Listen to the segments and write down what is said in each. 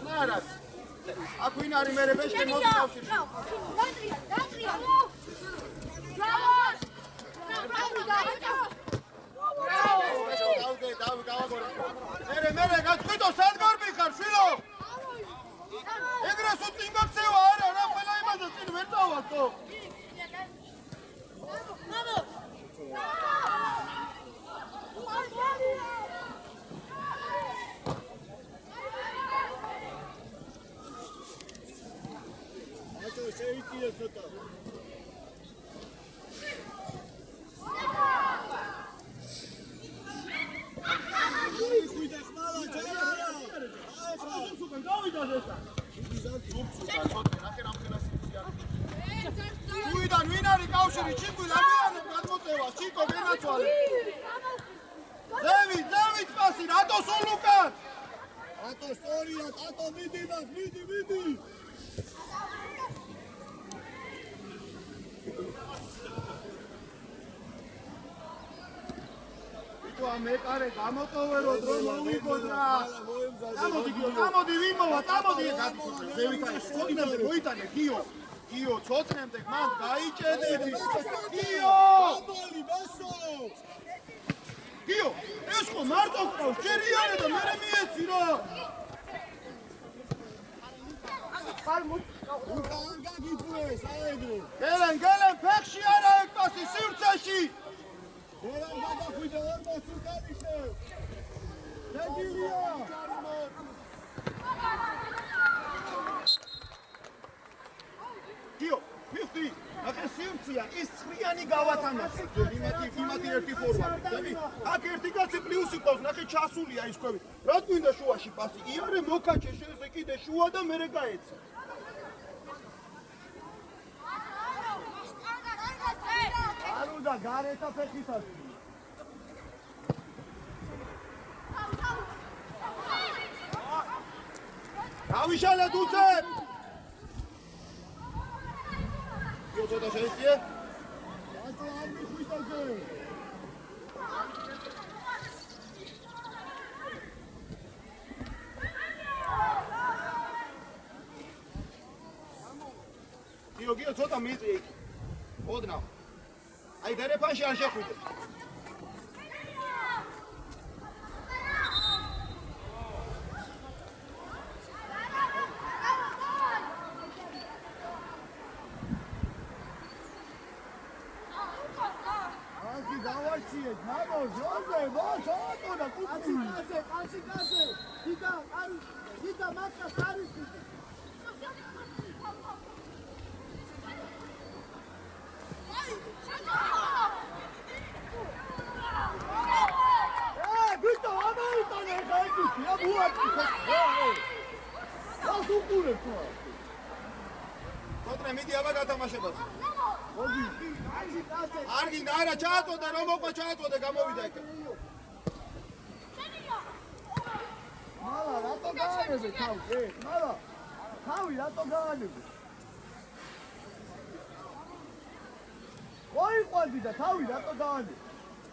Nara. Acum n-are mere vește în modul caușii. Mere, gați cât o să-l vorbi, Carșilo! E grăsut din găpseu, are, ora pe la ima să țin, mertau acolo. Uidan, vinari caușuri, cincu, la mine, gadmoțeva, cinco, venațoale. Zevit, pasin, ato sunt Lucan. Ato storia, ato vidi. Tu amecare, gamotovero, dromul uipodra. Tamodi vimova, tamodi je gadi. Zevitane, shodinem te vojitane, Gio, cotnem te man, gaičedeti. Gio, esko martov prav, čerijane da mere mijeci, ra. Gelen, pekši ara ekpasi, sirceši. Gio, mifti, dacă sirția, iscriani gavatamas. Imati erti forward. Ak erti gatsi pliusi qos, ნახე ჩასულია ის ქვევი. რა გვინდა შუაში პასი? იარე მოკაჩე შეზე კიდე შუა და მერე გაეცა. და გარეთა ფეხითაც. დავიშალეთ უცებ. ცოტა შეიწიე. ბატო არ მიხვიდაზე. გიო ცოტა მიიწიე იქ. ოდნავ. Ai დერეფანში არ შეხვიდე. აკი დავარჩიე, მამო, ჟოზე, მოწოდო და კუცი. კაცი. დიდა მაკას არის. Vito, amăritane, găiți, ia buati. Lasă un pune, tu. Tot remedi ava gatamașebas. Argin, ara ceațo, dar romokva ceațo de gamovida aici. Mala, rato gaanebe, tavi, mala. Tavi, rato gaanebe. Oi, quanti da tavi, rato gaanebe.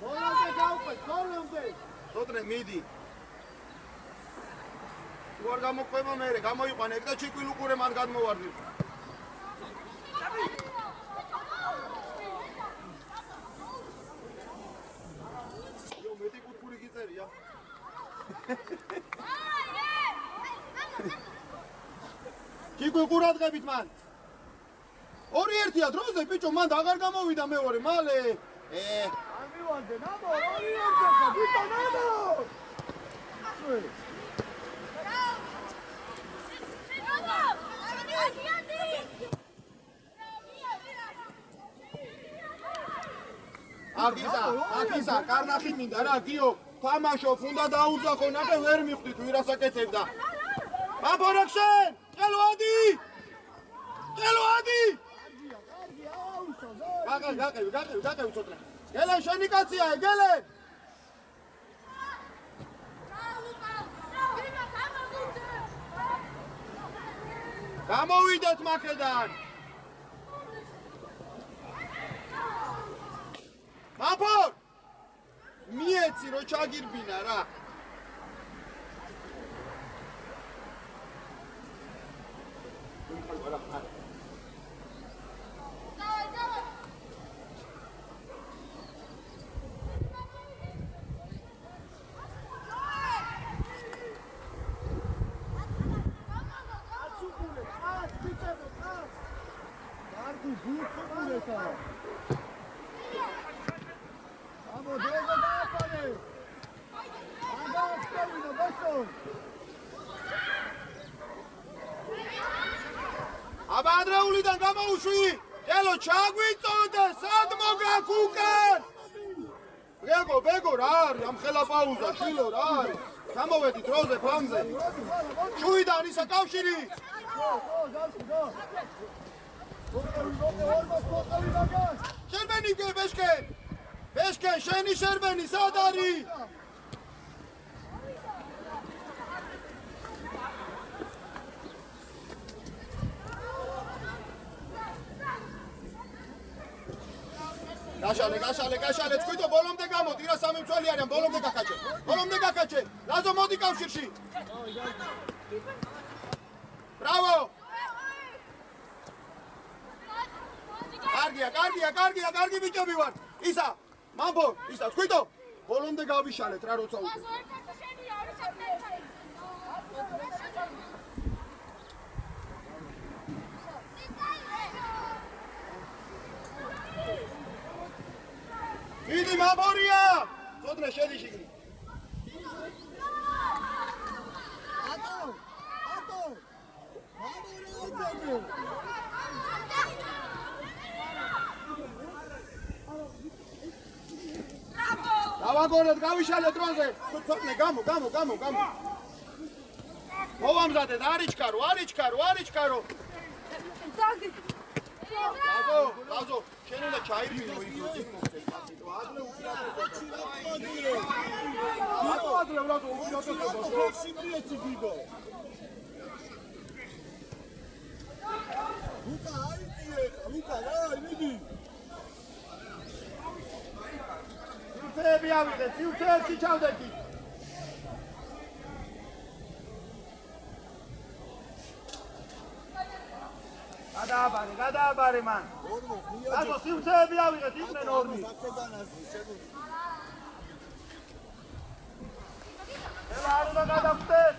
Bolonde გავყვეთ, bolonde. Tot remedi. Tu ar gamoqveba mere, gamoiqvan ეგ და ჩიკვილ უყურე მან გადმოვარდი. იო, მეტი კუთხური გიწერია. ჩიკვილ ყურადღებით მან. 2-1-ია დროზე, ბიჭო, მან აღარ გამოვიდა მეორე, მალე. Amivande, namo, oriente, Vito, namo! Აკიზა, კარნახი მინდა რა, გიო, თამაშობ, უნდა დაუძახო, ნახე ვერ მიხვდით, ვირას აკეთებდა. აბოროქშენ, ყელვადი! გაყევი ცოტა. გელენ შენი კაცია, გელენ! გამოვიდეთ მაქედან! მაფორ! მიეცი რო ჩაგირბინა რა. აბა ადრეულიდან გამოუშვი ელო ჩაგვიწოდე სად მოგაქ უკან ბეგო რა არის ამ ხელა პაუზა შილო რა არის გამოვედი დროზე ფლანგზე ჩუიდან ისა კავშირი შერბენი ბეშკენ შენი შერბენი სად არის გაშალე თქვითო ბოლომდე გამოდი რა სამი მცველი არიან ბოლომდე გაკაჩე ლაზო მოდი კავშირში ბრავო კარგი ბიჭები ვარ ისა მამბო ისა თქვითო ბოლომდე გავიშალეთ რა როცა უკვე მიდი მამბორია წოდრე შედი შიგნით დავაგონეთ გავიშალეთ დროზე ცოტნე გამო მოვამზადეთ არიჩქარო ლაზო შენ უნდა ჩაირბინო იქ წინ მოხდეს პასიტო ადრე ლუკა რა მიდი სიუცეებში ჩავდექი გადააბარე მან აზო სიუცეები ავიღეთ იყვნენ ორმი ელა არ უნდა გადავხდეს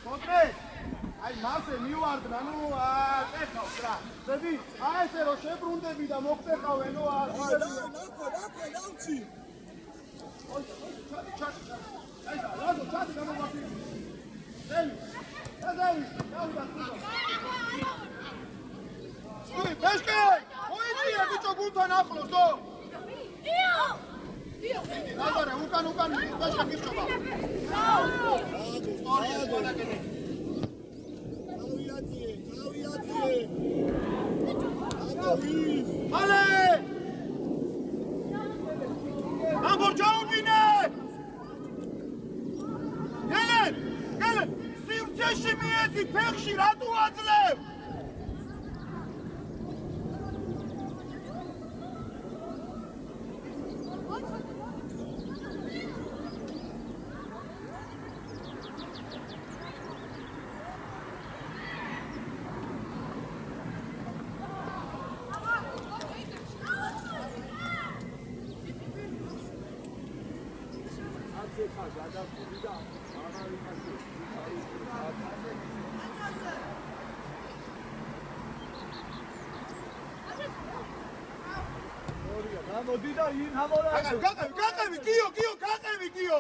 კონტრე აი მასე მივარდნა ნუ აკეთავს რა ზები აი ესე რომ შებრუნდები და მოგწეყავე ნუ ნაკო ჩადი გამოვაფირი ბეშკე მოიწია ბიჭო გულთან ახლოს ლაზარე უკან ბეშკე მისწობა მალე ამბორ ჩაუდინე გელენ სივრცეში მიეცი ფეხში რატო აძლევ მოდი და ინ ამორა გაყევი კიო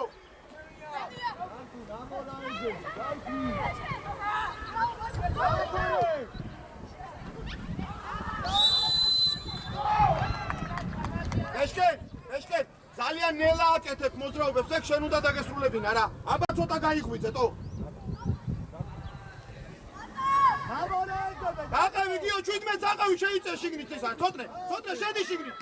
ბეშკენ ძალიან ნელა აკეთებ მოძრაობებს ეგ შენ უნდა დაგესრულებინა რა აბა ცოტა გაიღვიძეთო გაყევი კიო 17 აყევი შეიწე შიგნით ისა ცოტნე შედი შიგნით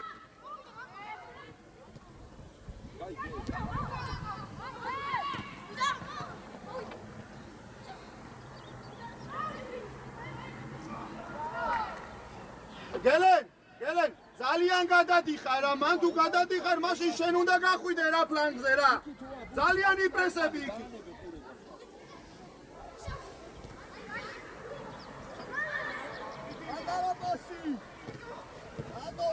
გელენ ძალიან გადადიხარ რა მან თუ გადადიხარ მაშინ შენ უნდა გახვიდე რა ფლანგზე რა ძალიან იპრესები იქ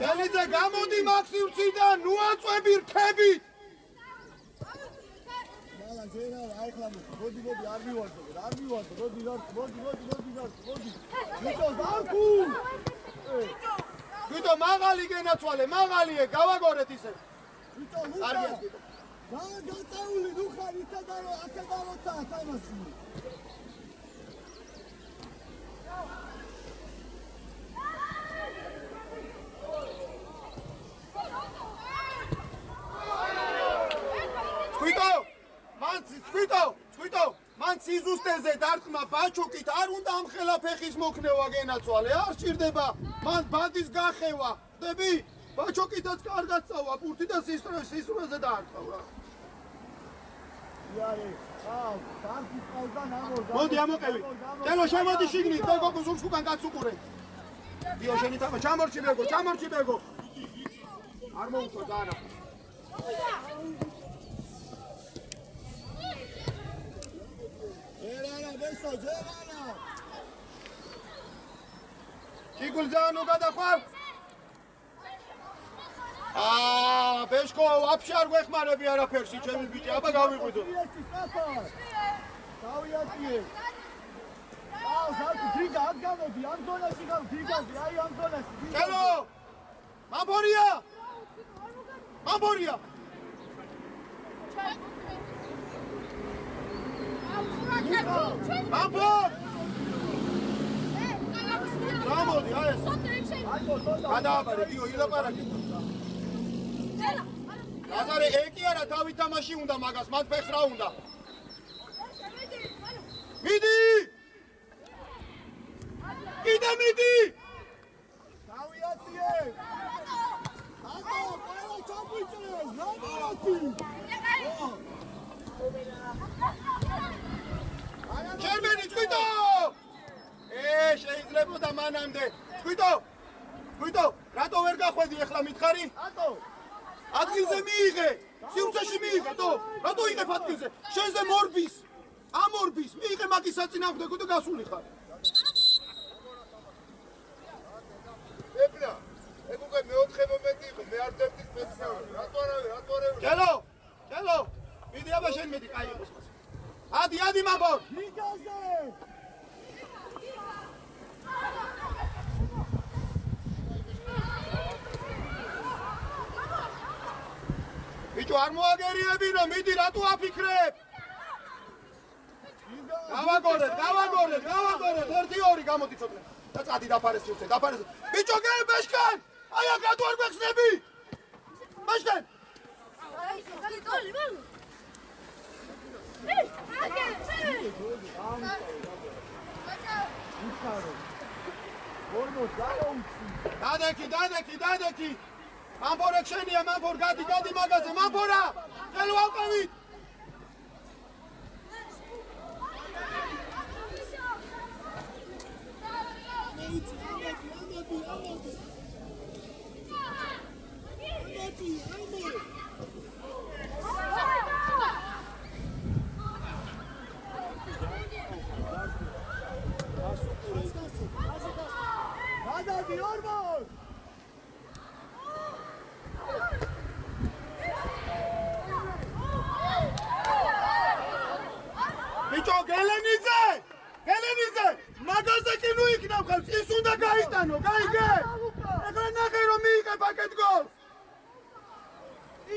გელიძე გამოდი მაქსიმციდან ნუ აწვევი რქებით ჯერა აიხლა მოდი არ მივარდო მოდი ვიტო დარკუ ვიტო მაღალი გენაცვალე მაღალიე გავაგორეთ ისე ვიტო გაწეული ნუ ხარ იქა და როცა თამაში სვიტო მან სიზუსტეზე დარტყმა ბაჩუკით არ უნდა ამხელა ფეხის მოქნევა გენაცვალე არ სჭირდება მან ბანდის გახევა ხდები ბაჩუკითაც კარგად წავა პურთი და სისრუეზე დაარტყა რა მოდი ამოყევი ტელო შემოდი შიგნით ბეგო ზურს უკან გაცუყურე დიო შენი თამა ჩამორჩი ბეგო არ მოუწო დანა ჯერანა ჩიგულზანო გადახარ ბეშკო ვაფშე არ გვეხმარები არაფერში ჩემი ბიჭი აბა გავიყვიდო დავიატიე ზარკი დრიგა არ გამოდი ამ ზონაში დრიგაზე აი ამ ზონაში ჩელო მამბორია Bamboo! Ramodi, hayır. Kadabare, diyor, ilapara ki. Lazare, eki ara, tavi tamashi unda magas, mat pexra unda. Midi! Gide midi! Tavi atiye! Hato, kaya çabuk içeriz, ne yapıyorsun? Germany, squito! შეიძლება მანამდე. სკვიტო, რატო ვერ გახვედი ახლა მითხარი? რატო? ადგილზე მიიღე. სივრცეში მიიღე, თო. რატო იღებ ადგილზე? შენზე მორბის. ამორბის, მიიღე მაგის საწინააღმდეგო და გასული ხარ. ეპლა, ეგ უკვე მეოთხე მომენტი იყო, მე არ დევდი სპეციალური. რატო არავე? ჩელო. მიდი აბა შენ მედი, კაი იყოს მას. ადი მამბო. მიგაზე. ბიჭო არ მოაგერიებინო, მიდი რატო აფიქრებ? გავაგორეთ, 1-2 გამოდი ცოტა. და წადი დაფარეს სივრცე. ბიჭო გებეშკენ! აი აქ რატო არ გვეხსნები? ბეშკენ! დადექი! მამბორე ხშენია, მამბორ, გადი მაგაზე, მამბორა! ხელო ავყევით! ბიჭო გელენიძე მაგაზე კი ნუ იქნებ ხელს ის უნდა გაიტანო გაიგე ეხლა ნახე რომ მიიღე პაკეტ გოლს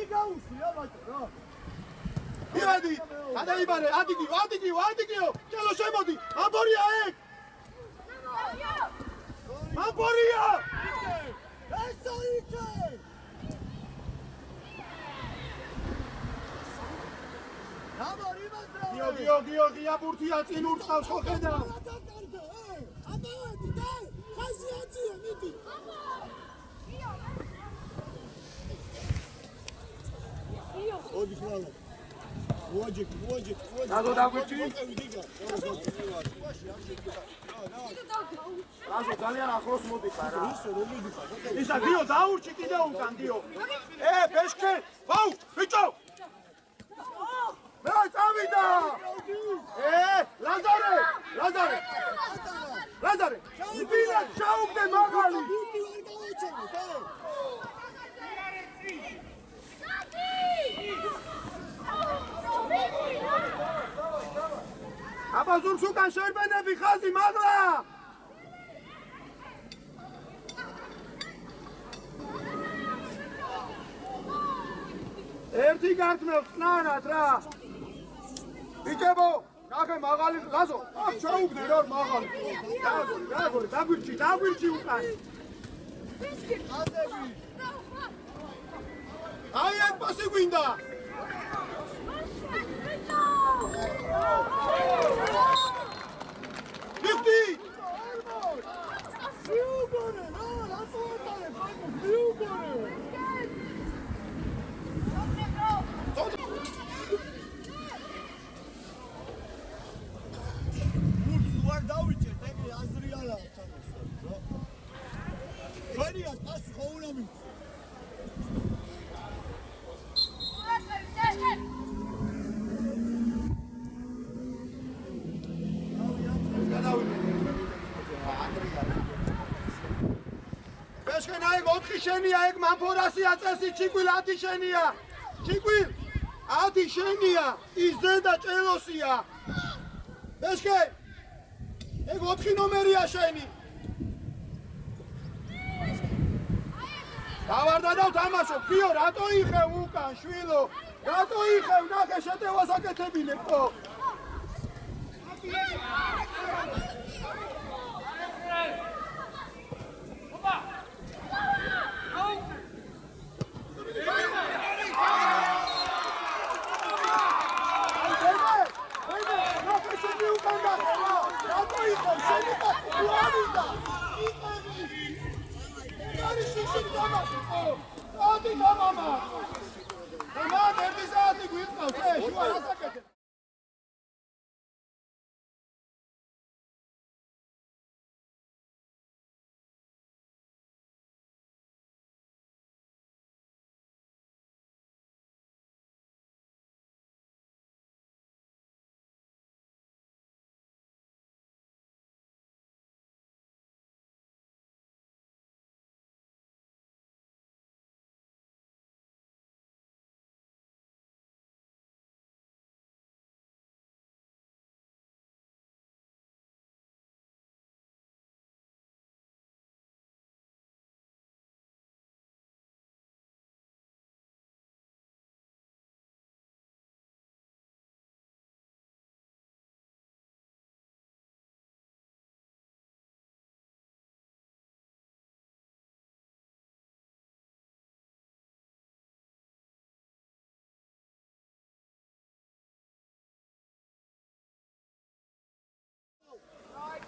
იგაუსია ბაჭო რა მივედი გადაიბარე ადიგიო ჩელო შემოდი ამბორია ეგ ამბორია ესო იქე გიო ბურთია წინ ურწყავს ხო ხედა აბადი და ხაზიაცია მიდი ოდი ხვალა ვაჯეკი დადო დაგვიჭი რაზო ძალიან ახლოს მოდიხარ რა ისა გიო დაურჩი კიდე უკან გიო ბეშკე ვაუ ბიჭო მე წავიდა ლაზარე იბილა ჩაუგდე მაღალი ბუტი ვერ გავაჩერე აბაზურს უკან შერბენები ხაზი მაღლა ერთი გართმევთ ნანად რა ბიჭებო ნახე მაღალი ლაზო აქ ჩაუგდე რა მაღალი დაგორი დაგვირჩი უკან აი აქ პასი გვინდა Lifty! Beşken ay otki şeniya ek manporası yatsası çikul ati şeniya. Çikul ati şeniya izleda çelosiya. Beşken ek otki numeriya şeni. Davardadav tamaşo pio rato ixhe ukan shvilo. Rato ixhe nakhe shetevasaketebine po.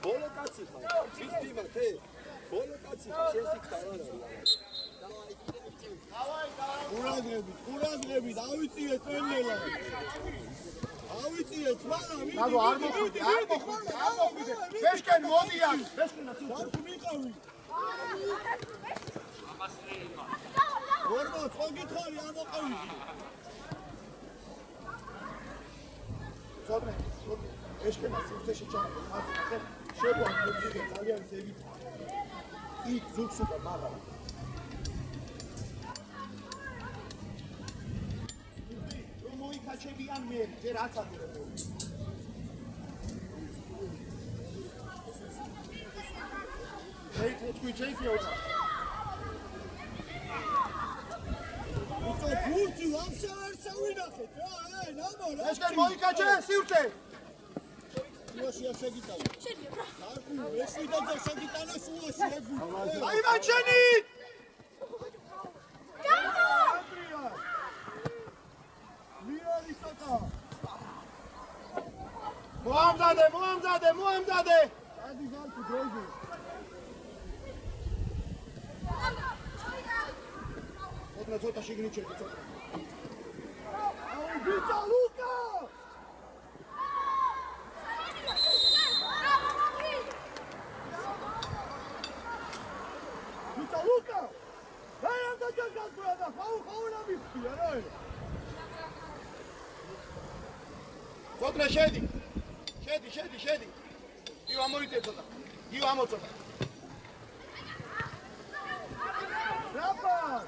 Bolo kacsi xar, victima te. Bolo kacsi xar, შეესიქთა რა. ყურადღებით, ავიწიეთ ყველელა. ავიწიეთ, მაგრამ ნადო არ მოხვიდე. ბეშკენ მოდია. ბეშკენა თუ მიყავი. ვორბო, წოგითხარი ამოყავი. ზოდნე. Eşkena sırtı çağırdı. Nasıl? Şey bu akıllıca İtalyan sevgi. İlk zuksu da mağara. Romoy kaçebiyan mer. Cerat atıyor. Hey, tutkuyu çekti ya hocam. Bu da burcu, amşar savinaket. Hey, ne var? Eşken moy kaçe, sırtı. Şuraya şegitalo. Arku, esvidada şegitalo şuraya şegu. Ayvan Çenit! Muhamzade! Hadi gel ki doydu. Odna zota şegini çekti. Vita Luka! Luka! Hey, I'm the judge brother. How na biftiyor öyle. Zodra şedi. Şedi. Dio amorite zodra. Dio amorite. Rapa!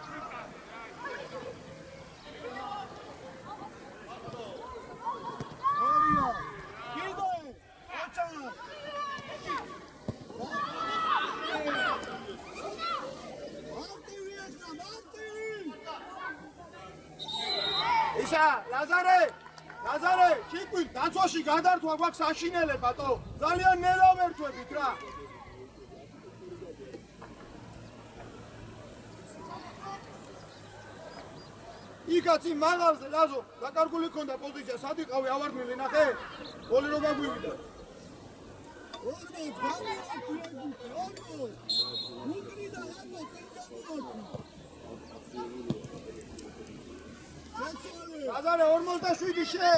Maria! Gide! ისა, ლაზარე, ჩიკვით, დაცვაში გადართვა გვაქვს საშინელება, თო. ძალიან ნელა ვერთვებით რა. იქაც იმ მაღალზე, ლაზო, დაკარგული ქონდა პოზიცია, სად იყავი ავარდნილი ნახე? გოლი რომ გაგვივიდა. ლაზარე 47 შე.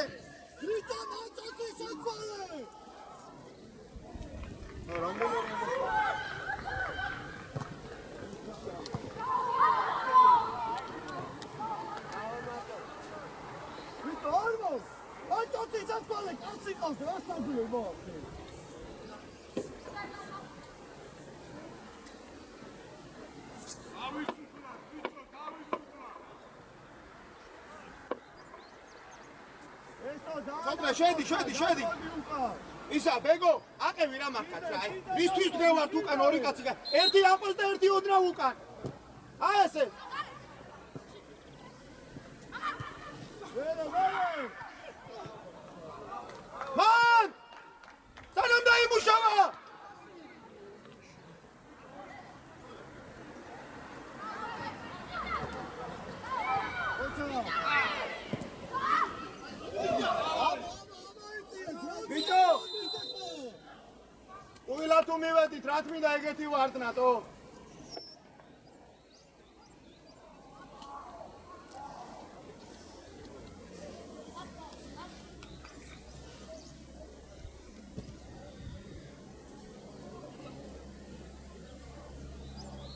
შედი. ისა, ბეგო, აყევი რა მაგაც რა. ვისთვის დღევართ უკან ორი კაცი. ერთი აყოს და ერთი ოდნავ უკან. აი ესე. მან! სანამ დაიმუშავა! ბიჭო! უილა თუ მივედით, რა თმინდა ეგეთი ვარდნატო?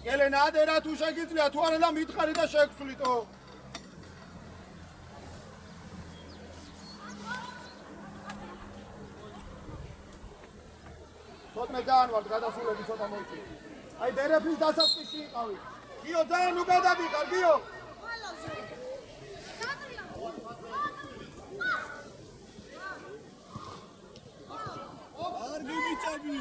ელენა ადერა თუ შეგიძლია თუ არა და მითხარი და შეგცვლიტო. ცოტნე ძალიან ვართ გადასულები ცოტა მოიწი. აი დერეფის დასაწყისში იყავი. გიო ძალიან უკადად იყარ, გიო. არ გიმიწები.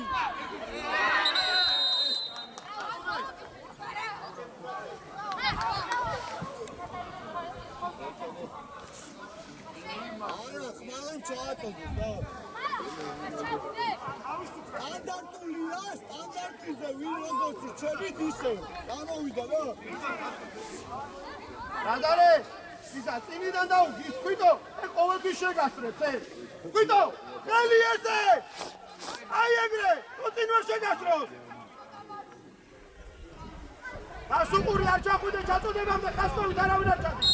არა, ხმალამ ჩაატოვეს და. სტანდარტიზე ვინ როგორც ჩებით ისე გამოვიდა რა. ლაზარე, ისა წინიდან დაუგის, ქვიტო, ყოველთვის შეგასწრებს ეს. ქვიტო, ხელი ესე! აი ეგრე, თუ წინვარ შეგასწროს. გასუყური არ ჩახვიდე ჩაწოდებამდე ხასკოვით არავინ არ ჩადის.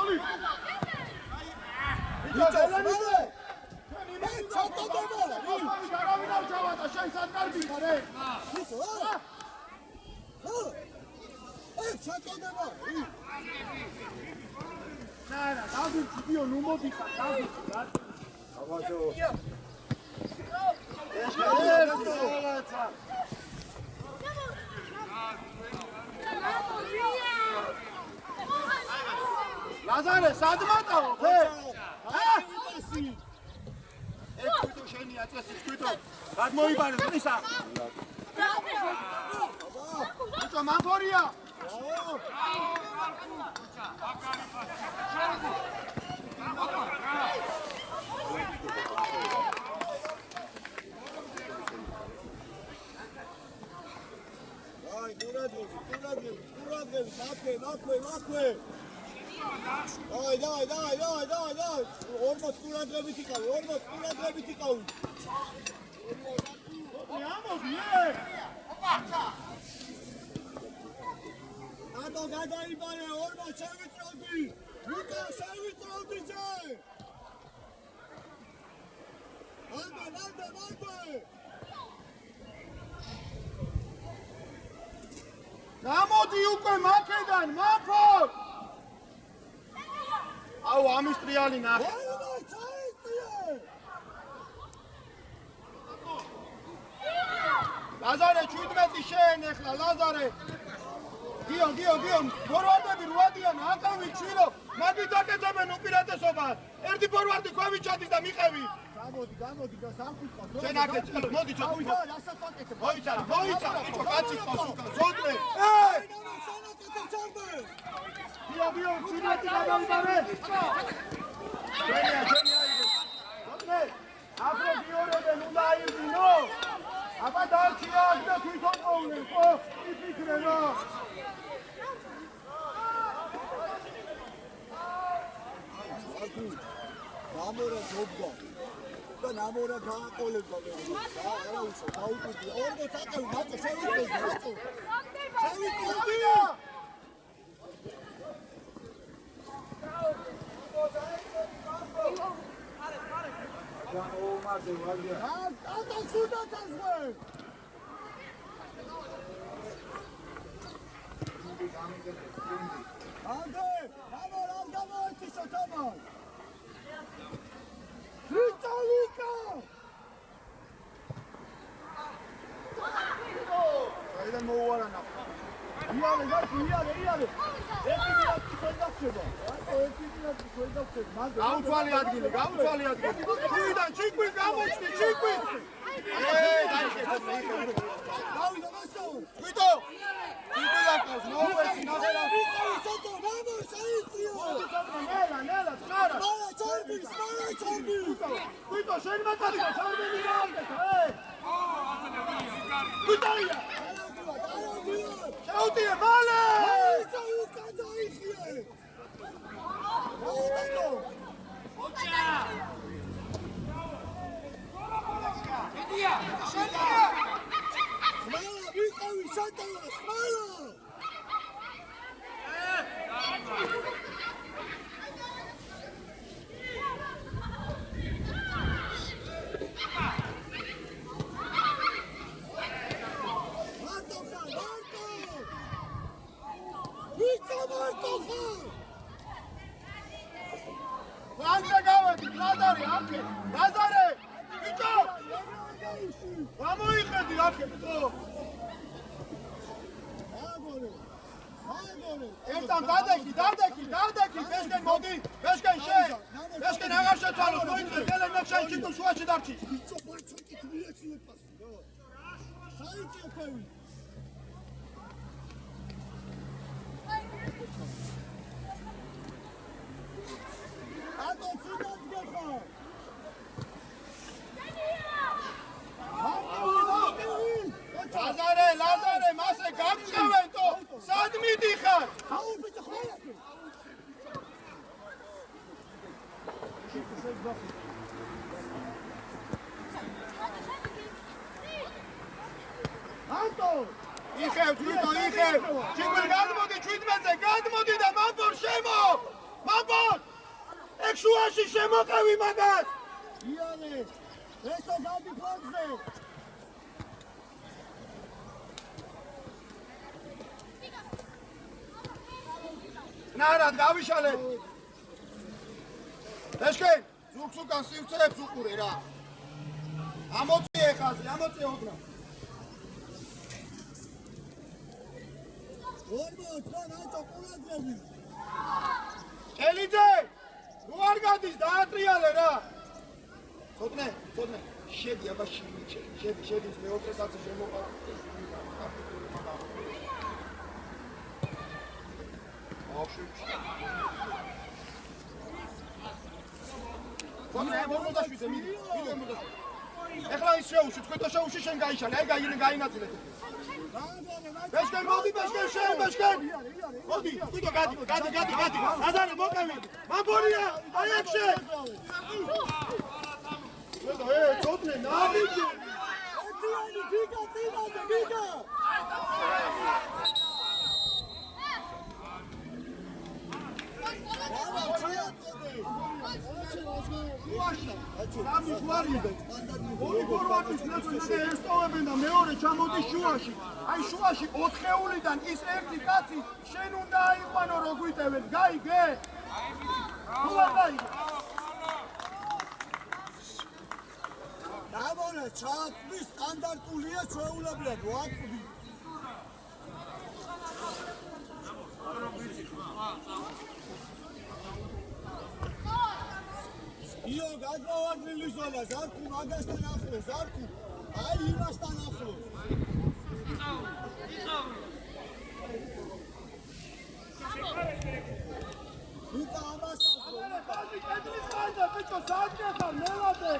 მაღალი. ბიჭო, ელენიზე! ჩატოდება! არავინ არ ჩავატა, შენ სად კარგი ხარ, ე? ისო, ჩატოდება! არა, დავიწყდიო, ნუ მოდიხარ, დავიწყ რა. აბაჟო. ლაზარე, სად მატაო, ხე? ეკვიტო შენი აწესის კვიტო. რად მოიბარეს ისა? ბიჭო, მანქორია. აი, კურადღები, მაქვე. Ay, 40 კურადღებით იყავი. ატო გადაიბარე 40 შევიწროდი. ვიკა შევიწროდი ჯე. ალდა. გამოდი უკვე მაქედან, მაფო! აუ ამის ტრიალი ნახე. ლაზარე 17 შენ ახლა ლაზარე. გიო, ფორვარდები 8-დან აკავი ჩვილო. მაგით აკეთებენ უპირატესობას. ერთი ფორვარდი ქვევით ჩადის და მიყევი. გამოდი და სამკითხო. შენ აქ ეწელო, მოდი ჩაგვიდო. ასაკეთებ. მოიცარ, ბიჭო, კაცი ყავს უკან. ზოდნე. დიო, ცილეთი გადავიდარე. შენია იგე. ზოდნე. აფრო გიორებენ უნდა აიძინო. აბა დარჩია აქ და თვითონ ყოვლენ, ხო? იფიქრე რა. ამორა ჯობდა და ამორა გააყოლება მე არა უშო დაუკვირდა ორგო წაყევი მაწო შევიწყდი მაწო შევიწყდი ატა სუდა წასვე ანდე ამორა გამოიწი შოთამა Vitalica! აიდა მოუარანა. იარე, იარე. ერთი მინუტი შევდახება. ერთი მინუტი შევდახება. გაუცვალე ადგილი. ჩიკვიდან, ჩიკვი გამოჩნი, ჩიკვი. დაიხეთე. დავიდა მასო. თვითო. ჩიკვი დაკავს, მოუეცი, ნახელა. ნელა, წარა. თვითო, შენ მათარია, ჩარბენი გააკეთა, თვითოია. შეუტირე, მალე! Lanza გავედი, ლაზარე, აქე, ლაზარე! ბიჭო! გამოიხედი აქე, ხო? ერთამ დადექი, ბეშკენ მოდი, ბეშკენ შენ! ბეშკენ აღარ შეცვალოს, მოიწვე, გელენ მეხშენ ჩიტო შუაში დარჩი. ბიჭო, ბორცოკი თბიეცი ეპასი, რა. საიტი ეფევი. ატო ცუდად გეხო. ლაზარე, მასე გაგწევენ თო, სად მიდიხარ? აუ ბიჭო, ხოლმე. ატო! იხევ, თვითო, იხევ! ჩიკვილ გადმოდი 17-ზე, გადმოდი და მამბორ შემო! მამბორ! ეგ შუაში შემოყევი მაგას! იარე! ესო გადი ფლანგზე! ნარად გავიშალე! ეშკენ, ზურგს უკან სივცეებს უყურე რა! ამოწიე ხაზი, ამოწიე ოდნა! ორმოც რა ნაჭო ყურადღები. ელიძე! ნუ არ გადის, დაატრიალე რა! ცოტნე, შედი აბა შედის მეოთხე კაცი შემოყარა. მოდაშვილზე მიდი 47. ეხლა ის შეუში, თქვენო შეუში შენ გაიშალე, აი გაინაცვლე. ბეშკენ მოდი, ბეშკენ შენ, ბეშკენ. მოდი, თვითო გადი. აზარე მოკევი. მამბორია, აი აქ შენ. ცოტნე, ნავიჯე. ეთიანი გიგა წინაზე, გიგა. სამი გვარია. ორი ფორმატის ნაცვლად ესტოვებენ და მეორე ჩამოდის შუაში. აი შუაში 4-ეულიდან ის ერთი კაცი შენ უნდა აიყვანო რო გვიტევენ. გაიგე? გაიგე. დავონა ჩაწყდი სტანდარტულია ჩვეულებრივად ვაწყდი. იო გადმოვაგრილი ზონა ზარკუ მაგასთან ახლოს ზარკუ აი იმასთან ახლოს ვიტა ამასთან ბაზი კედლის ხარჯა ბიჭო საათი ხარ მელადე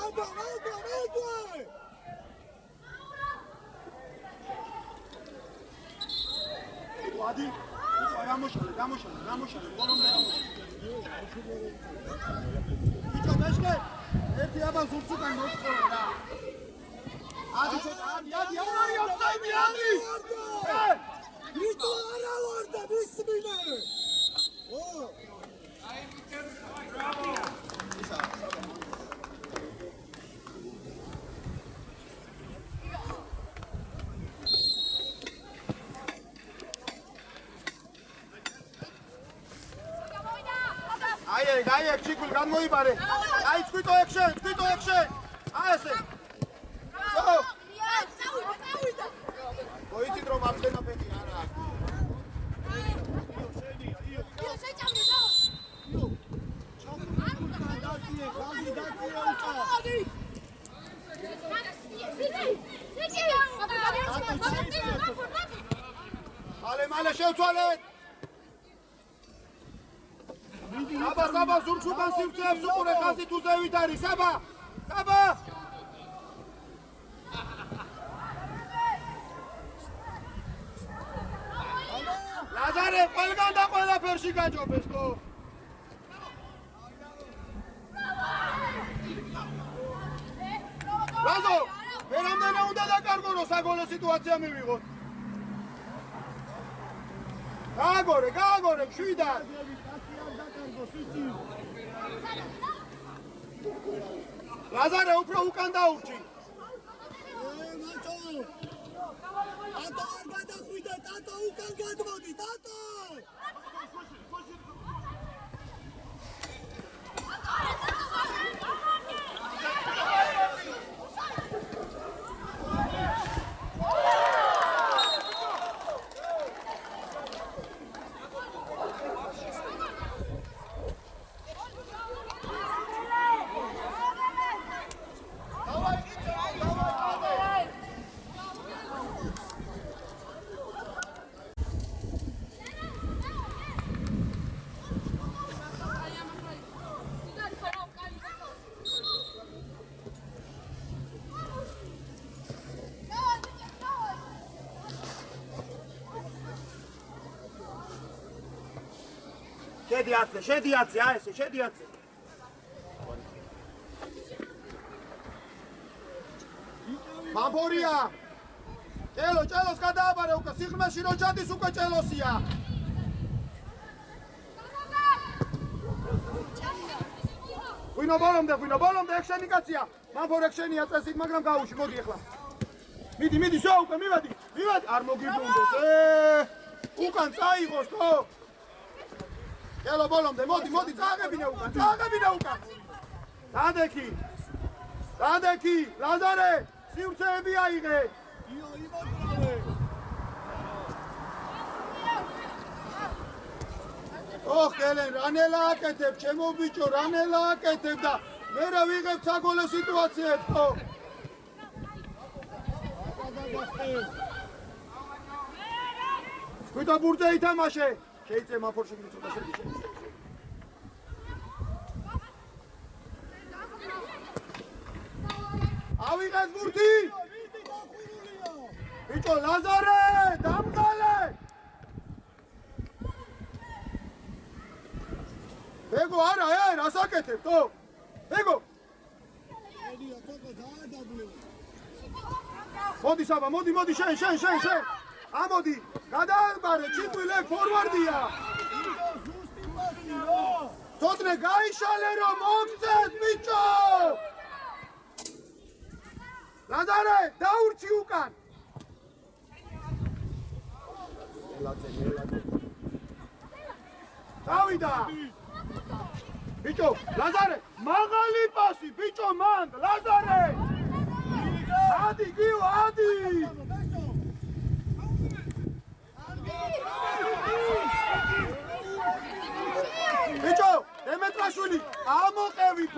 აბა ვადი გამოშალე ბოლომდე ბიჭო მეშკე ერთი აბა ზურცუკან მოწყო რა ადი არა ოფსაიდი არის ვიტო არა ვარ და მისმინე ო აი ჩიკულ გამოიბარე აი წვიტო ექშენ აი ესე მოიცით რომ მარცხენა ფეხი არა მალე შევცვალეთ საბა ზურგსუკან სივრცეებს უყურე ხაზით უზევით არის საბა ლაზარე ყველგან და ყველაფერში გაჯობეს ხო ლაზო ვერამდენე უნდა დაკარგო რომ საგოლო სიტუაცია მივიღოთ გააგორე მშვიდად ლაზარე უფრო უკან დაურჩი ტატო არ გადახვიდე ტატო უკან გადმოდი ტატო შედი ათზე აი ესე შედი ათზე მამბორია ჭელოს გადააბარე უკვე სიღრმეში რო ჩადის უკვე ჭელოსია ვინო ბოლომდე ექშენი კაცია მამბორ ექშენია წესით მაგრამ გაუში მოდი ახლა მიდი შო უკვე მივედი არ მოგიბრუნდეს უკან წაიღოს თო ელო ბოლომდე მოდი წააგებინე უკან დადექი ლაზარე სივრცეები აიღე იო იმაგრალე ოხ ელენ რანელა აკეთებ ჩემო ბიჭო რანელა აკეთებ და მე რა ვიღებ საგოლო სიტუაციებს ხო ვიტა ბურთე ითამაშე შეიძლება მაფორში მიწოდა შედი ავიღეს ბურთი ბიჭო ლაზარე დამღალე ბეგო არა რას აკეთებ თო ბეგო მოდი საბა მოდი შენ ამოდი გადააბარე ჩიტვილე ფორვარდია თოდნე გაიშალე რომ მოგწეს ბიჭო ლაზარე დაურჩი უკან დავიდა ბიჭო ლაზარე მაღალი პასი ბიჭო მანდ ლაზარე ადი გიო ადი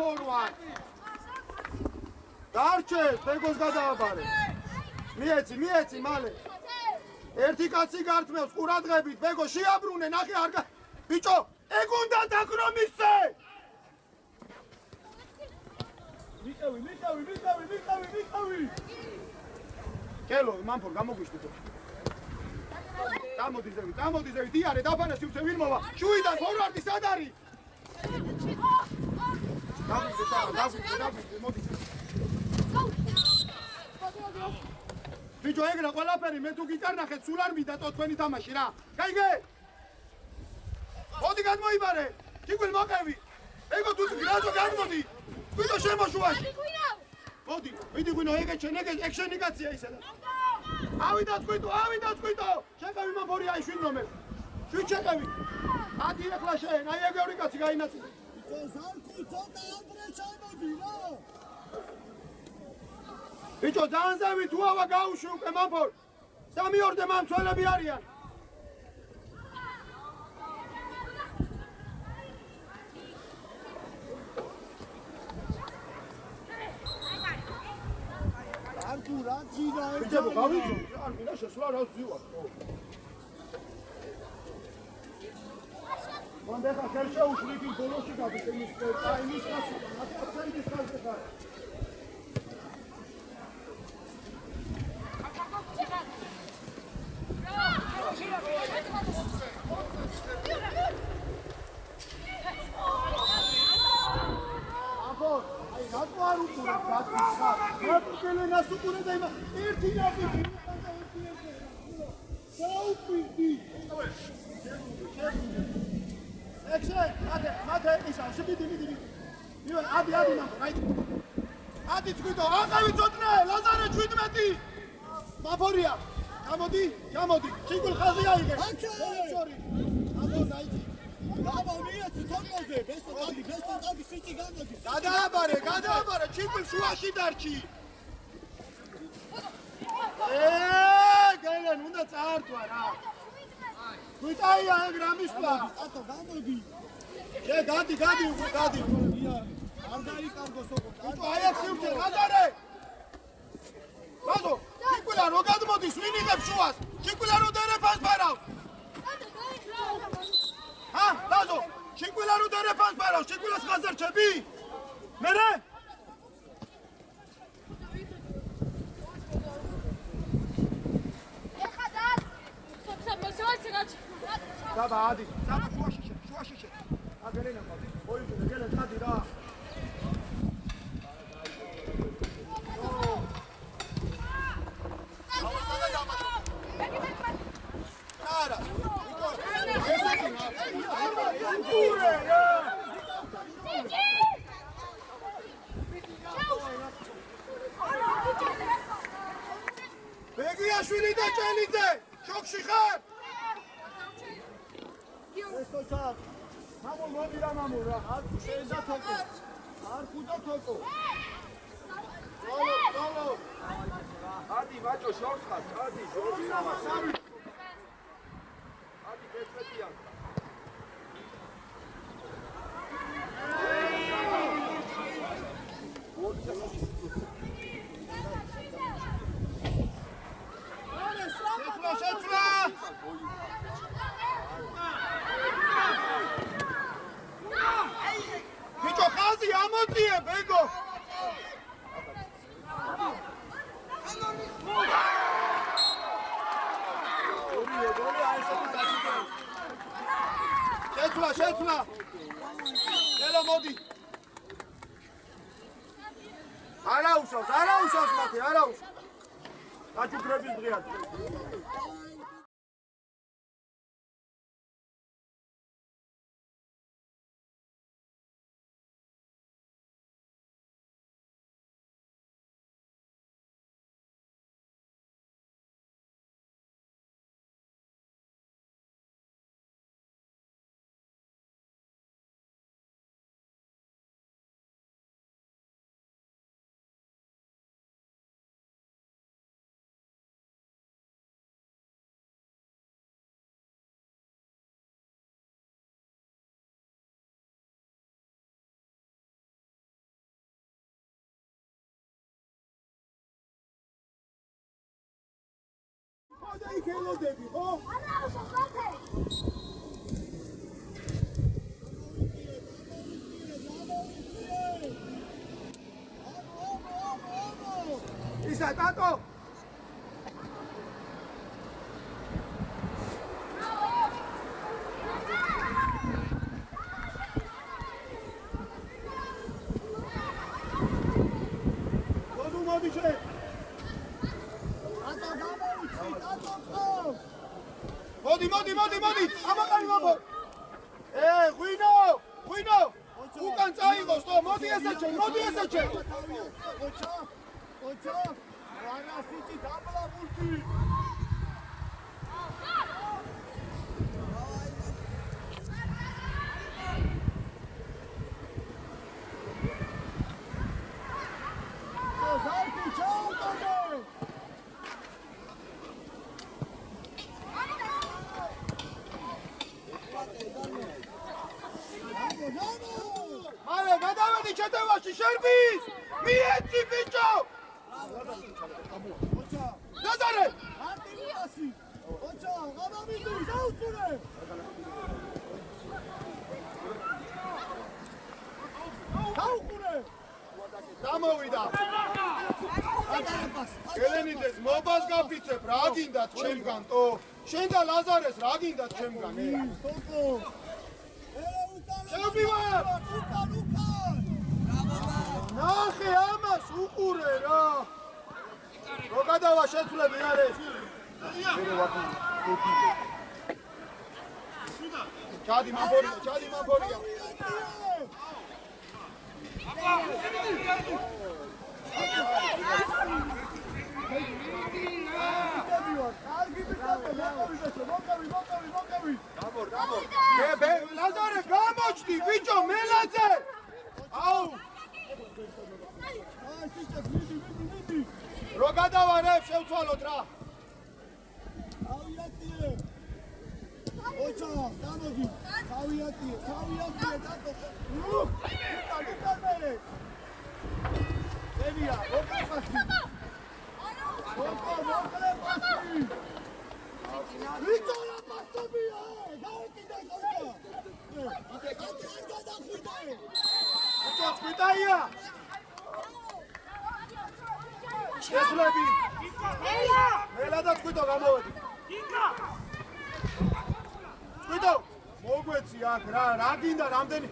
ფაულვარ. დარჩეს, ბეგოს გადააბარე. მიეცი, მალე. ერთი კაცი გართმევს ყურადღებით, ბეგო შეაბრუნე, ნახე არ გა. ბიჭო, ეგ უნდა დაკრო მისცე. მიყავი. კელო, მამფორ, გამოგვიშტი ხო. Გამოდი ზევი, დიარე, დაფარა სიუცე ვინ მოვა. შუიდან ფორვარდი სად არის? დაგვიდე, მოდი. ბიჭო, ეგრა ყველაფერი მე თუ გიტარნახეთ, სულ არ მიდატო თქვენი თამაში რა. გაიგე? მოდი გადმოიბარე. ჩიგვილ მოყევი. ეგო თუ გრაზო გადმოდი. ვიდო შემოშუაში. მოდი, ვიდი ღვინო, ეგ შენი კაცია ისე და. ავიდა წვიდო. შეკავი მამფორი აი შვიდ ნომერს. შვიდ შეკავი. ადი ახლა შენ, აი ეგ ორი კაცი გაინაცვლე. ზარკუ ცოტა ამბრე ჩამოდი რა. ბიჭო, ძალზევი თუ ავა გაუშვი უკვე მამფორ. 3-2 მამცველები არიან. ზარკუ რა ძირა ეს. ბიჭო, გავიწო. არ მინდა შესვლა რა ზივარ. მან დახა ხელშეუშვი კი ბოლოში გადის იმის ტაიმის ხასი. 100%-ის ხალხი ხარ. Nas ucune dai ma erti napi saupidi Excellent mate isa shibidi ivan adi na right adi tgudo aqavi tsotne lazare 17 maforiya gamodi chigul khazi aige sorry abo naiti აბა მიეცი თონოზე ბესტო სიჭი გამოდის გადააბარე ჩიგულ შუაში დარჩი გელენ უნდა წაართვა რა გვიტაია ეგ რამისლა ატო გამოდი გადი არ დაიკარგო სოკო აი აქ სიუცე გადარე ბაზო ჩიგულა რო გადმოდის ვინ იღებს შუას ჩიგულა რო დერეფანს ფარავს ბაზო ჩიგულა რო დერეფანს ფარავს ჩიგულას ხაზარ ჩები მერე Daba adi, daba şuaşı şe. Ha gelene bak. Oyuncu gelin hadi ra. Ara. Begiashvili da Chelidze. Çok şikhar. Esto çap. Mamul modi ra mamul ra. Ar sheeza thoko. Ar khuda thoko. Solo. Hadi bacho short khas. Hadi short. Hadi betmetiyan. Şeçla. Bicho khazi amodziye bego. Şeçla. Elo modi. Ara usas mate, ara usas. Ačukrebis დღეად. ელოდები, ხო? ისა ტატო მოდი შე მოდი ამაკანი მამო ღვინო უკან წაიღოს თო მოდი ესაჩე ოჩა ვარა სიჭი დაბლაბულტი ზარკი ჩაუტოდე მალე გადავედი ჩეთევაში შერბის მიეცი ბიჭო ნაზარე არტილიაში ოჩა გადავიდი დაუწურე დაუყურე დამოვიდა ელენიძეს მობას გაფიცებ რა გინდათ ჩემგან ტო შენ და ლაზარეს რა გინდათ ჩემგან შევდივარ ნახე ამას უყურე რა რო გადავა შეცვლები არის ჩადი მამბორია ლაზარე გამოჩდი ბიჭო მელაძე აუ რო გადავარებ შევცვალოთ რა ავიაციე ოჩა დამოგი ავიაციე დადო იტალიკანე ევია ოკაფასი ოკაფასი ვიტორა პასტობია გაუკიდე გოლა იტაია შეძლები მელადა თქვიდო გამოვედი თქვიდო მოგვეცი აქ რა გინდა რამდენი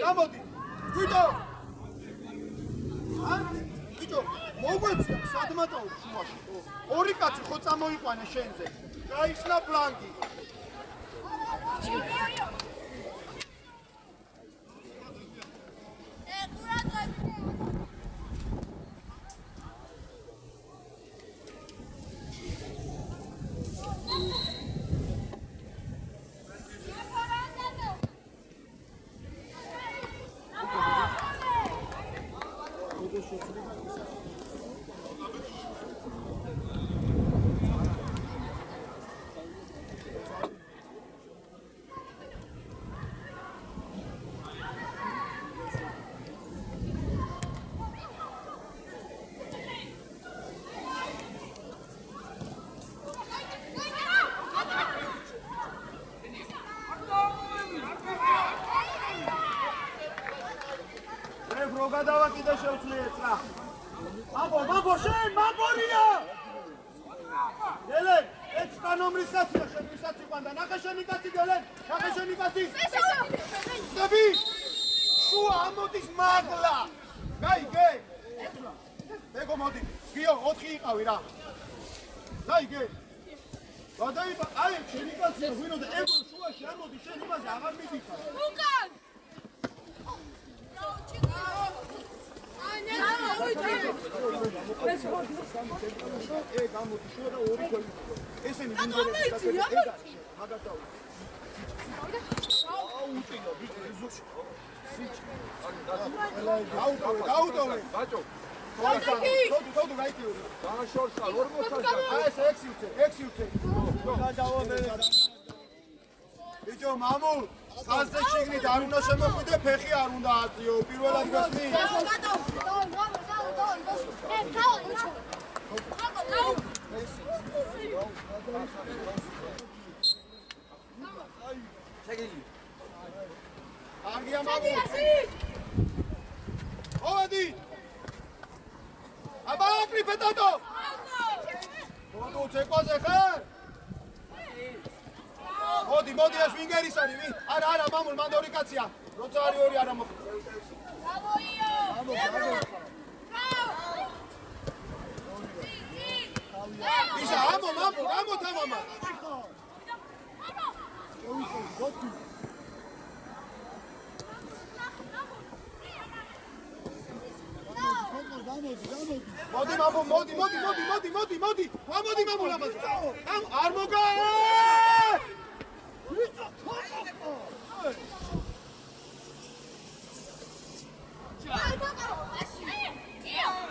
გამოდი თქვიდო ბიჭო მოგვეცი აქ სადმატაო შუაში ორი კაცი ხო წამოიყვანე შენზე გაიხსნა პლანკი გადავა კიდე შევცლიეთ რა მამბო შენ მამბორია ელენ ეცკა ნომრის კაცია შენისაც იყვანდა ნახე შენი კაცი გელენ ნახე შენი კაცი დები შუა ამოდის მაგლა გაიგე მეგო მოდი გიო 4 იყავი რა გაიგე გადაიბა აი შენი კაცია ღვინო და ეგ შუაში ამოდი შენ იმაზე აღარ მიდიხარ უკან ესენი დაუდოვე ბაჭო თოდუ გაიწიოდი დააშორსა 40 აი ეს 6 უცე ბიჭო მამუ ხაზზე შიგნით არ უნდა შემოხვიდე ფეხი არ უნდა აწიო პირველად გასმი დაუ კარგია მაგო. ოვადი. აბა აკრიფე დადო. დოდო ცეკვაზე ხარ? მოდი, მოდი ეს ვინგერის არის, ვინ? არა, მამულ, მანდ ორი კაცია. როცა არის ორი არა მოხდა. ისა, ამო თამამა. მოდი მამო, მოდი. მოდი მამულ ამას. არ მოგა!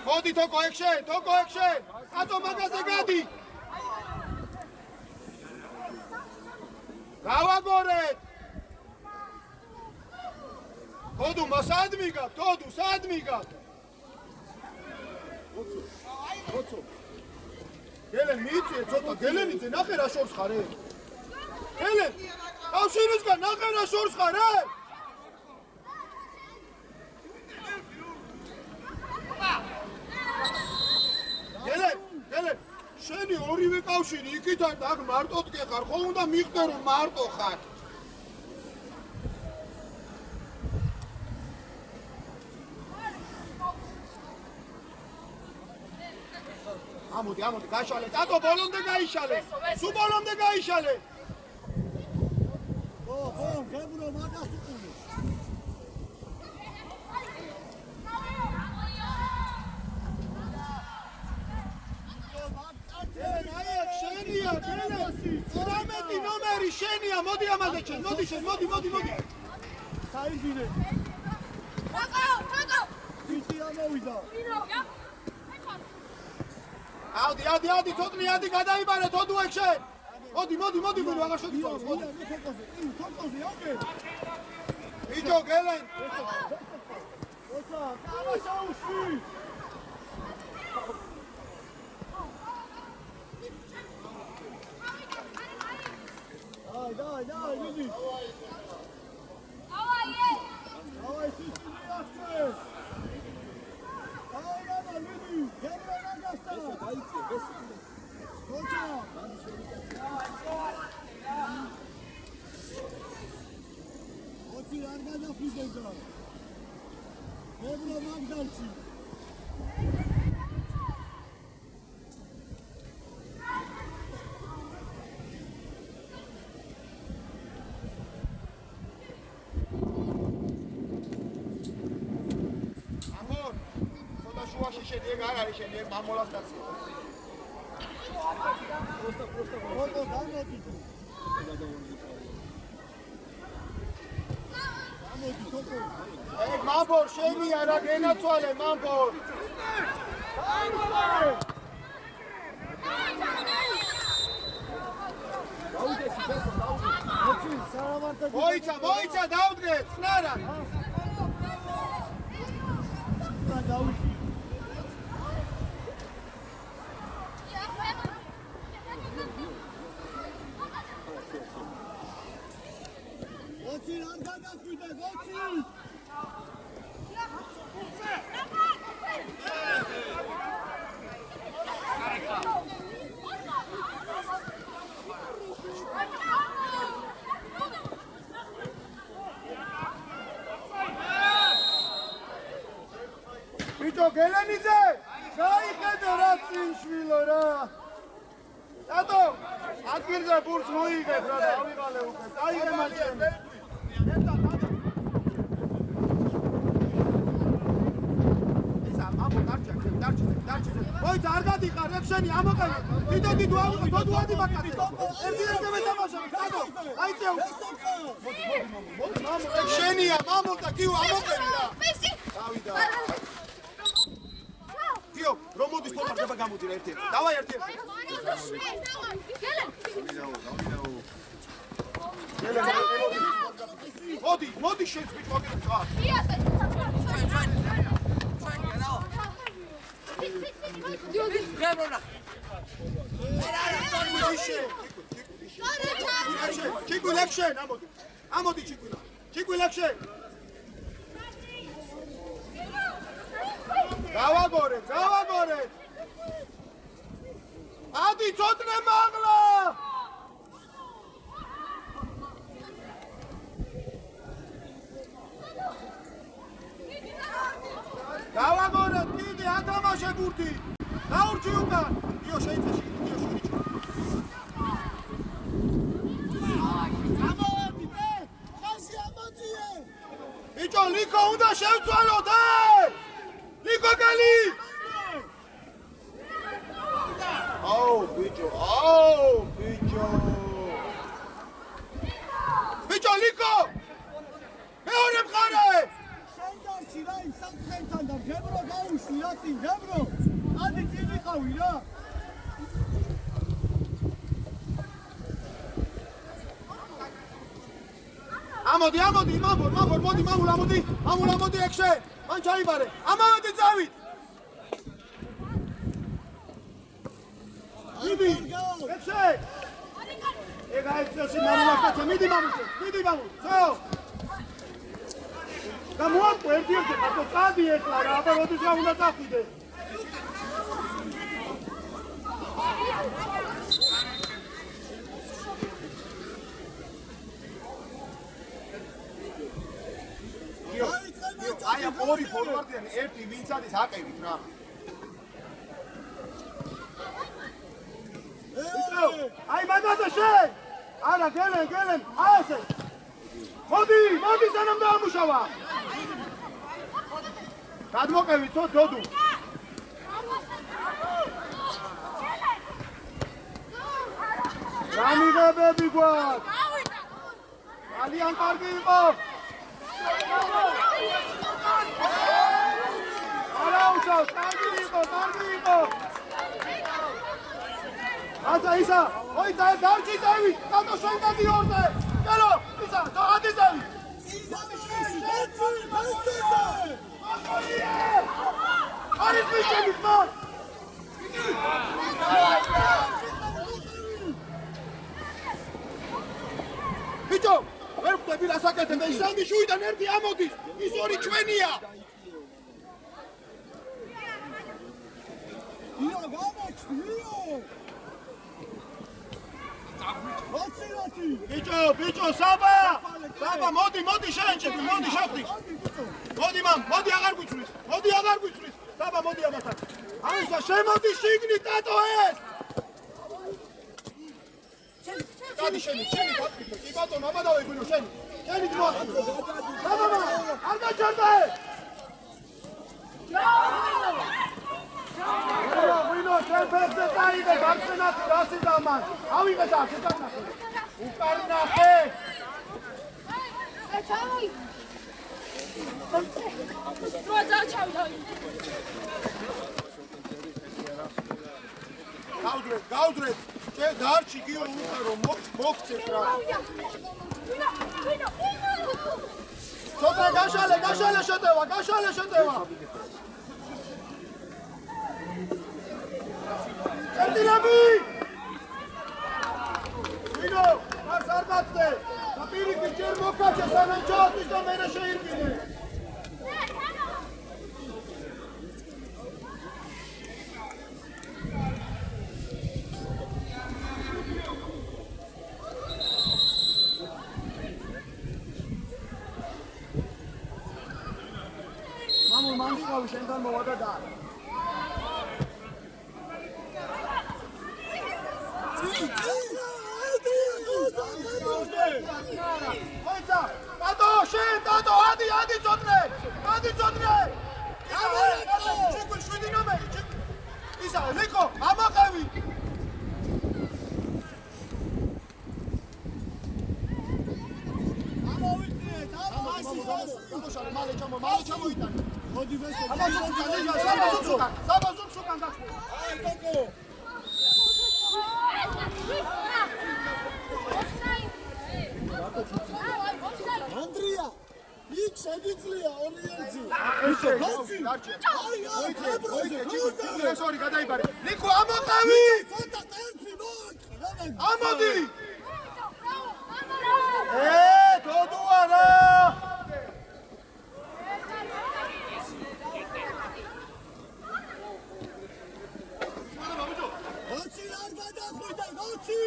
მოდი თოკო ექშენ. ატო მაგაზე გადი. გავაგორეთ. თოდუ სად მიგავ? სად მიგავ? ოცო. გელენ მიიწვიე ცოტა, გელენიძე ნახე რა შორს ხარ ე? გელენ, კავშირისგან ნახე რა შორს ხარ ე? გელენ, შენი ორივე კავშირი იქიდან აქ მარტოდ გეხარ, ხო უნდა მიხდე რომ მარტო ხარ. ამოდი, გაიშალე. დადო ბოლომდე გაიშალე. სულ ბოლომდე გაიშალე. გებრო მაგას უყურე. შენია, 19 ნომერი შენია. მოდი ამაზე ჩენ. მოდი. საიძინე. თაკო. ციტი ამოვიდა. ადი, თოთნი გადაიბარე, თოდუ ექშენ. მოდი, გული აღარ შეგიწევს, მოდი. თოკოზე, ოკეი. ბიჭო, გელენ. ოცა, დავაშაუში. დაი, მიდი. დავაი, ციტი მიახცე. დაი, მიდი. გერბე მაგასთან. ოცა. ოცი არ გადაფიდება. გერბე მაგდალში. შუაში შედი არ არის შენი მამოლას კაცი. ფოტო გამოდი. მამბორ შენია რა გენაცვალე მამბორ. მოიცა დავდგეთ ხნარა. ოცი არ გადახვიდე, ოცი! ბიჭო, გელენიძე! გაიხედე რა წინშვილო რა! დადო! ადგილზე ბურთს მოიგებ რა, დავიღალე უკვე. დაიღე მასწავლე. დარჩიზე. მოიცა არ გადიხარ, ექშენი ამოყენე. დიდო ამოყენე, დოდუ ადი მაკაცი. ერთიანზე თამაშობ, დადო. აიწევ. მოდი, ექშენია, მამონტა, კიო ამოყენე რა. დავიდა. კიო, რომ მოდის თორმა გამოდირა ერთ-ერთი. დავაი ერთ-ერთი. მოდი შენ ბიჭო გიწვა. Dios, ჩიკვილ ექშენ, ამოდი ჩიკვილა. ჩიკვილ ექშენ. გავაგორეთ. ადი ცოტნე მაღლა. გავაგორეთ, კიდე ათამაშე ბურთი. დაურჩი უკან. იო შეიძლება იო შურიჩო. ბიჭო, ლიკო უნდა შევცვალოთ, ლიკო გალი! აუ, ბიჭო! ბიჭო, ლიკო! მეორე მხარე! შენ დარჩი რა იმ სამცხენთან და ღებრო გაუშვი რა წინ, ღებრო! ადი წინ ვიყავი რა! ამოდი, მოდი, ექშე! მან ჩაიბარე! ამავე წავით! მიდი! ექშე! ეგა ექშე მამულაკაცე, მიდი მამულე! ცო! გამოაკვე ერთ-ერთი ხათო წადი ეხლა რა, აბა როდის რა უნდა წახვიდე? აი ორი ფორვარდიანი ერთი ვინც არის აკევით რა. აი მაგაზე შენ! არა გელენ, ასე. მოდი სანამ დაამუშავა. გადმოყევით ცო დოდუ. გამიღებები გვაქვს. ძალიან კარგი იყო. არაუშავს, კარგი იყო. ისა, ой, დარჩი წევი, კატო შენ გადი ორზე. კელო, ისა, დაადი წევი. არის მიშენი ხმარ. ბიჭო, ვერ ხვდები რა საკეთებ, ის სამი შუიდან ერთი ამოდის, ის ორი ჩვენია. ია გამოჩნიო. ბიჭო, საბა, მოდი შენჩები, მოდი შევხდი. მოდი აღარ გვიწვრის. საბა, მოდი ამათან. ამისა შემოდი შიგნით დატო ეს. გადი შენი დაწვიდე. კი ბატონო, აბა დავეგვინო შენი ძმოა. საბა, არ გაჩერდე. ვინო შენ ფეხზე წაიღე, გარსენათი რასი დამან. ავიღე და შეკარნახე. უკარნახე. გაუძრეთ. დარჩი გიო უყარო მოგცეთ რა. ცოტა გაშალე შეტევა. წერტილები! ვინო, მას არ დაწდე. და პირიქით ჯერ მოკაჩე სანამ ჩაატვის და მერე შეირბინე. მანდიყავი შენთან მოვა და და. დადო, ადი წოდნე. ჩიკვილ 7 ნომერი. ისა, ლიკო, ამაყევი. ამოვიწიეთ, მალე ჩამოიტანე. მოდი ვესო. საბა ზურგს უკან გახსნე. აი, კოკო. ანდრია, იქ შეგიძლია ორიერთი. სორი, გადაიბარე. ლიკო, ამოყევი. ცოტა ტერფი, ამოდი თოდუ არა როცი არ გადახვიდა როცი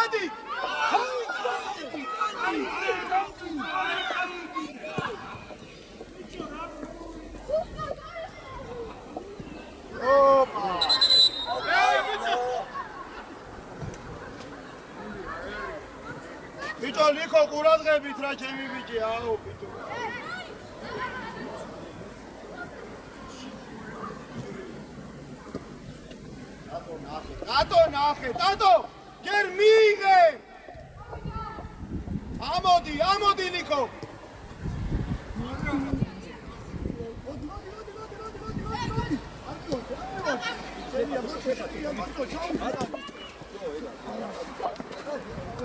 ადი ბიჭო ლიქო ყურადღებით რა ჩემი ბიჭი აუ ბიჭო ტატო გერ მიიღე ამოდი ლიქო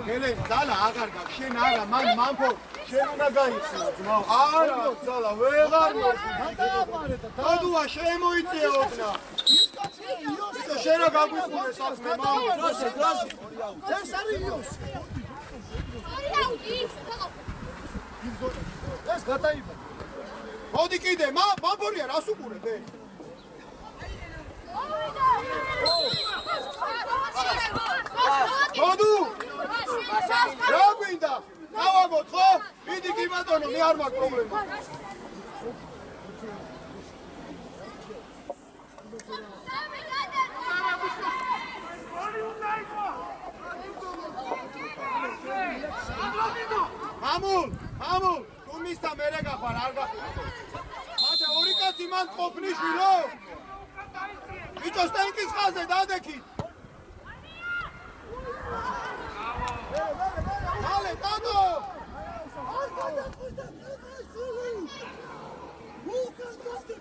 გელე ძალა აღარ გაქვს შენ არა მანფო შენ უნდა გაიხსნა ძმაო არა ძალა ვეღარ თოდუა შემოიწეოდნა შენ რა გაგვიყურე საქმე მამა ეს არის იოს ეს გადაიბა მოდი კიდე მამფორია რას უყურებ მოდუ რა გვინდა დავაგოთ ხო მიდი კი ბატონო მე არ მაქვს პრობლემა მამულ თუ მისთა მერე გახარ არ გახარ მათე ორი კაცი მან ყოფნის შვილო ბიჭო სტენკის ხაზზე დადექით მალე დადო არ გადახვიდა კაკასული უკაცოდი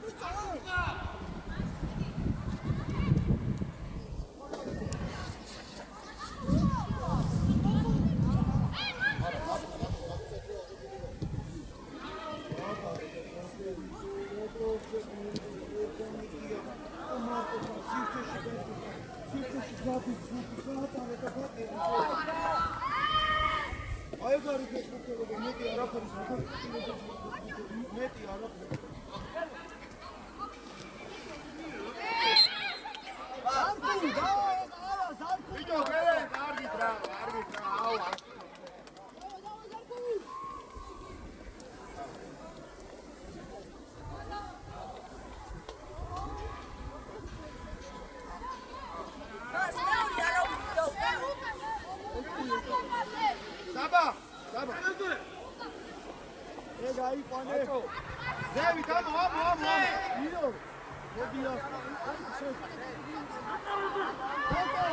ბიჭო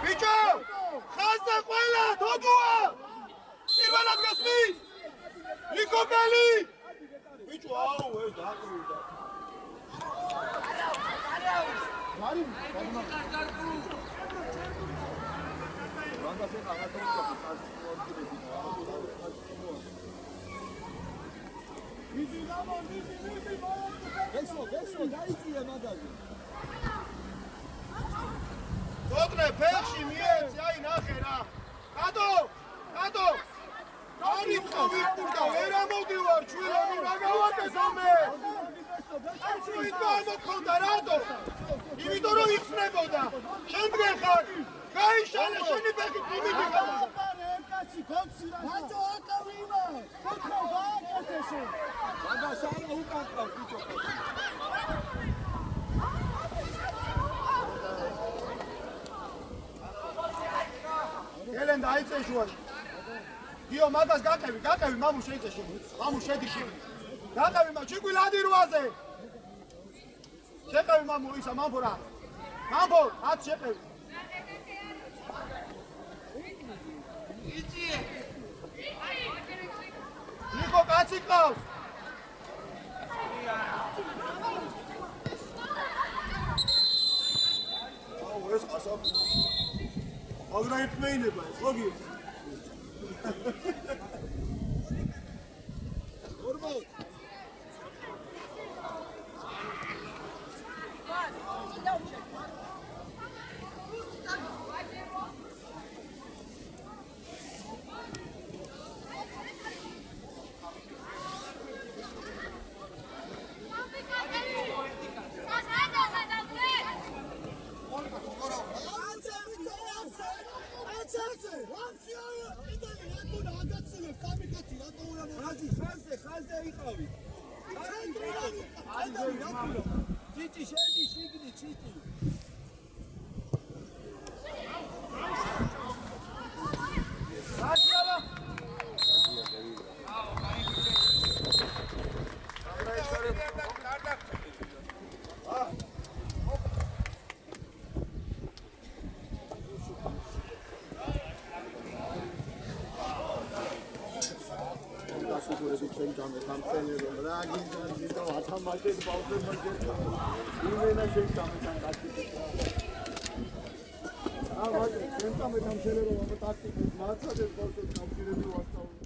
ბიჭო ხაზზე ყველა თოდუა პირველად გასმის ლიკოკელი ბიჭო აუ ეს დააკვირდა Odne, pekši, mijeci, aj nahe, na. Tato! Ari tkovit kurda, vera modi var, čujela mi ragavate za me! Čujitva amo konda, rado! I mi doro ixneboda! Šen grehak! Kaj šane, šeni pekit, i mi dika! Mačo akav ima! Kako vagate se? Vaga šana ukakav, pičo. ელენ დაიწე შუაში. გიო მაგას გაყევი, მამუ შეიწე შენ. მამუ შედი შენ. გაყევი მაგ ჩიკვილადი რვაზე. შეყევი მამუ ისა მამფორა. მამფორ, ათ შეყევი. იცი. ნიკო კაცი ყავს. აუ ეს ყასა აგრა იფმეინება ეს ლოგი ჩიტი შედი შიგნი ჩიტი აა, მაგრამ ჩემ თამაშს ამხელე რომ ამ ტაქტიკის მართლაც ეს ბოლოს გამჭირებული ვასწავლე.